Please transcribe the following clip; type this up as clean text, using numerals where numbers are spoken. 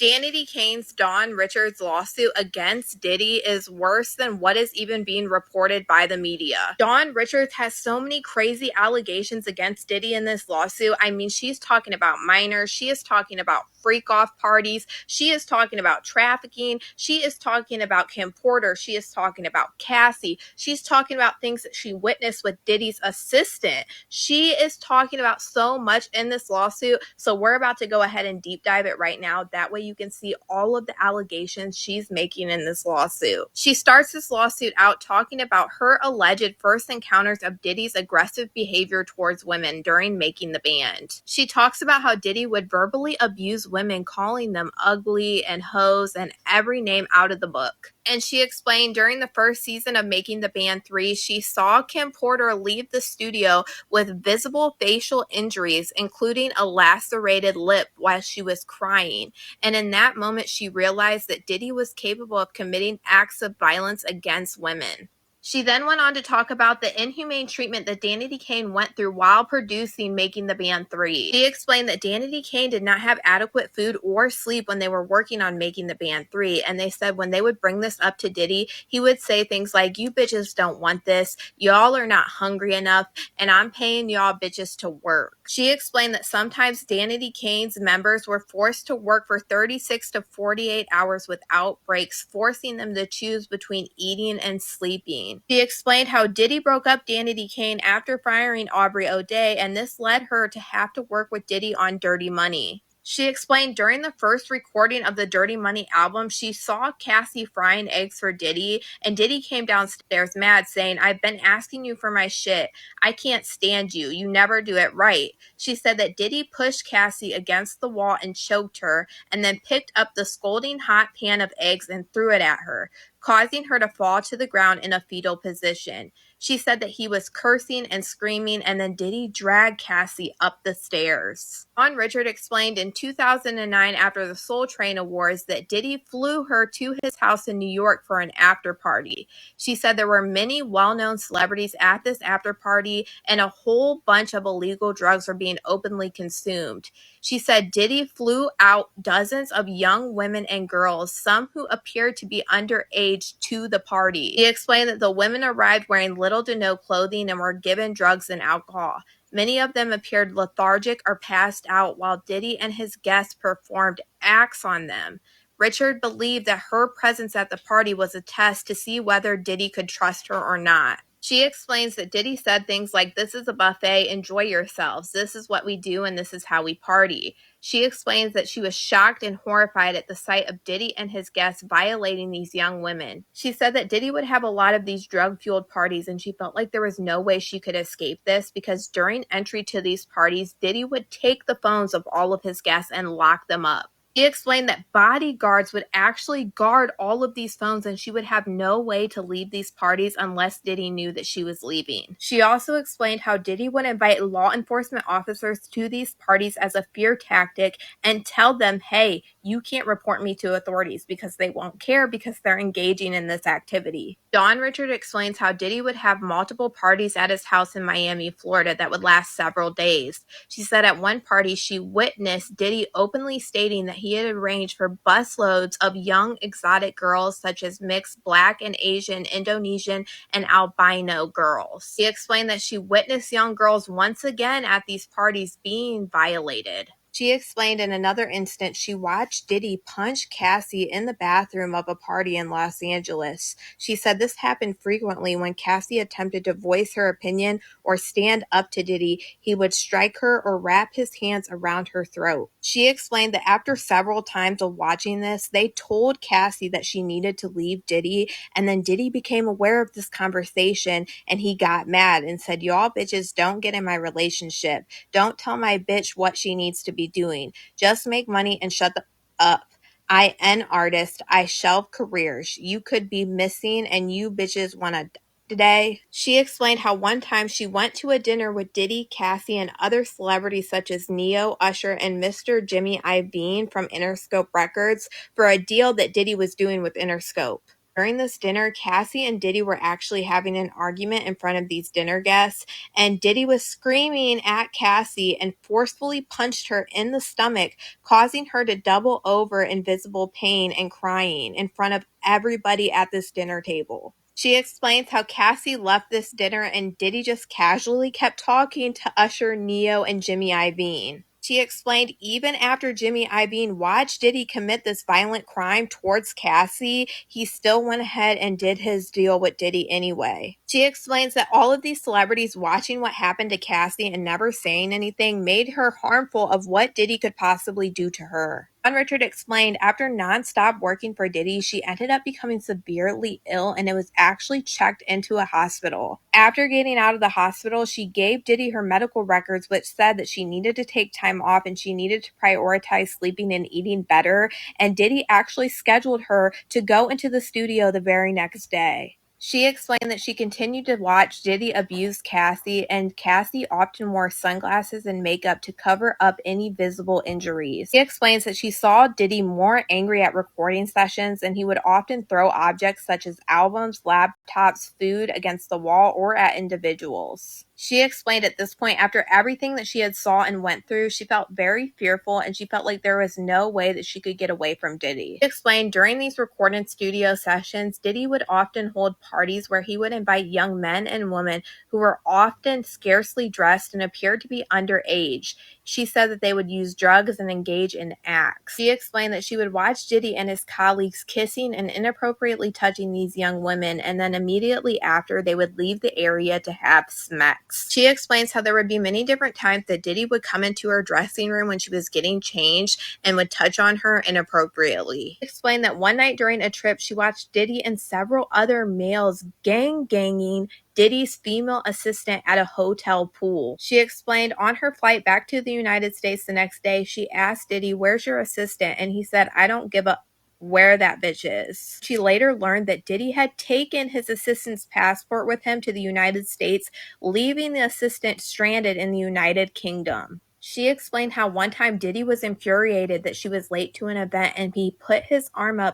Danity Kane's Don Richards lawsuit against Diddy is worse than what is even being reported by the media. Don Richards has so many crazy allegations against Diddy in this lawsuit. I mean, she's talking about minors, she is talking about freak-off parties, she is talking about trafficking, she is talking about Kim Porter, she is talking about Cassie, she's talking about things that she witnessed with Diddy's assistant. She is talking about so much in this lawsuit, so we're about to go ahead and deep dive it right now. That way you can see all of the allegations she's making in this lawsuit. She starts this lawsuit out talking about her alleged first encounters of Diddy's aggressive behavior towards women during making the band. She talks about how Diddy would verbally abuse women, calling them ugly and hoes and every name out of the book. And she explained during the first season of Making the Band 3, she saw Kim Porter leave the studio with visible facial injuries, including a lacerated lip while she was crying. And in that moment, she realized that Diddy was capable of committing acts of violence against women. She then went on to talk about the inhumane treatment that Danity Kane went through while producing Making the Band 3. She explained that Danity Kane did not have adequate food or sleep when they were working on Making the Band 3, and they said when they would bring this up to Diddy, he would say things like, "You bitches don't want this, y'all are not hungry enough, and I'm paying y'all bitches to work." She explained that sometimes Danity Kane's members were forced to work for 36 to 48 hours without breaks, forcing them to choose between eating and sleeping. She explained how Diddy broke up Danity Kane after firing Aubrey O'Day, and this led her to have to work with Diddy on Dirty Money. She explained during the first recording of the Dirty Money album, she saw Cassie frying eggs for Diddy, and Diddy came downstairs mad, saying, "I've been asking you for my shit. I can't stand you. You never do it right." She said that Diddy pushed Cassie against the wall and choked her, and then picked up the scalding hot pan of eggs and threw it at her, causing her to fall to the ground in a fetal position. She said that he was cursing and screaming, and then Diddy dragged Cassie up the stairs. Don Richard explained in 2009 after the Soul Train Awards that Diddy flew her to his house in New York for an after party. She said there were many well-known celebrities at this after party, and a whole bunch of illegal drugs were being openly consumed. She said Diddy flew out dozens of young women and girls, some who appeared to be underage, to the party. He explained that the women arrived wearing little to no clothing and were given drugs and alcohol. Many of them appeared lethargic or passed out while Diddy and his guests performed acts on them. Richard believed that her presence at the party was a test to see whether Diddy could trust her or not. She explains that Diddy said things like, "This is a buffet, enjoy yourselves. This is what we do and this is how we party." She explains that she was shocked and horrified at the sight of Diddy and his guests violating these young women. She said that Diddy would have a lot of these drug-fueled parties, and she felt like there was no way she could escape this because during entry to these parties, Diddy would take the phones of all of his guests and lock them up. She explained that bodyguards would actually guard all of these phones, and she would have no way to leave these parties unless Diddy knew that she was leaving. She also explained how Diddy would invite law enforcement officers to these parties as a fear tactic and tell them, "Hey, you can't report me to authorities," because they won't care because they're engaging in this activity. Don Richard explains how Diddy would have multiple parties at his house in Miami, Florida that would last several days. She said at one party she witnessed Diddy openly stating that he had arranged for busloads of young exotic girls such as mixed Black and Asian, Indonesian, and albino girls. He explained that she witnessed young girls once again at these parties being violated. She explained in another instance she watched Diddy punch Cassie in the bathroom of a party in Los Angeles. She said this happened frequently when Cassie attempted to voice her opinion or stand up to Diddy. He would strike her or wrap his hands around her throat. She explained that after several times of watching this, they told Cassie that she needed to leave Diddy, and then Diddy became aware of this conversation and he got mad and said, "Y'all bitches don't get in my relationship. Don't tell my bitch what she needs to be doing. Just make money and shut the up. I an artist. I shelve careers. You could be missing and you bitches want to today." She explained how one time she went to a dinner with Diddy, Cassie, and other celebrities such as Neo, Usher, and Mr. Jimmy Iovine from Interscope Records for a deal that Diddy was doing with Interscope. During this dinner, Cassie and Diddy were actually having an argument in front of these dinner guests, and Diddy was screaming at Cassie and forcefully punched her in the stomach, causing her to double over in visible pain and crying in front of everybody at this dinner table. She explains how Cassie left this dinner and Diddy just casually kept talking to Usher, Neo, and Jimmy Iovine. She explained even after Jimmy Iovine watched Diddy commit this violent crime towards Cassie, he still went ahead and did his deal with Diddy anyway. She explains that all of these celebrities watching what happened to Cassie and never saying anything made her harmful of what Diddy could possibly do to her. John Richard explained after nonstop working for Diddy, she ended up becoming severely ill and it was actually checked into a hospital. After getting out of the hospital, she gave Diddy her medical records, which said that she needed to take time off and she needed to prioritize sleeping and eating better. And Diddy actually scheduled her to go into the studio the very next day. She explained that she continued to watch Diddy abuse Cassie, and Cassie often wore sunglasses and makeup to cover up any visible injuries. She explains that she saw Diddy more angry at recording sessions, and he would often throw objects such as albums, laptops, food against the wall or at individuals. She explained at this point, after everything that she had saw and went through, she felt very fearful and she felt like there was no way that she could get away from Diddy. She explained during these recorded studio sessions, Diddy would often hold parties where he would invite young men and women who were often scarcely dressed and appeared to be underage. She said that they would use drugs and engage in acts. She explained that she would watch Diddy and his colleagues kissing and inappropriately touching these young women, and then immediately after, they would leave the area to have sex. She explains how there would be many different times that Diddy would come into her dressing room when she was getting changed and would touch on her inappropriately. She explained that one night during a trip, she watched Diddy and several other males ganging Diddy's female assistant at a hotel pool. She explained on her flight back to the United States the next day, she asked Diddy, "Where's your assistant?" And he said, "I don't give a where that bitch is." She later learned that Diddy had taken his assistant's passport with him to the United States, leaving the assistant stranded in the United Kingdom. She explained how one time Diddy was infuriated that she was late to an event and he put his arm up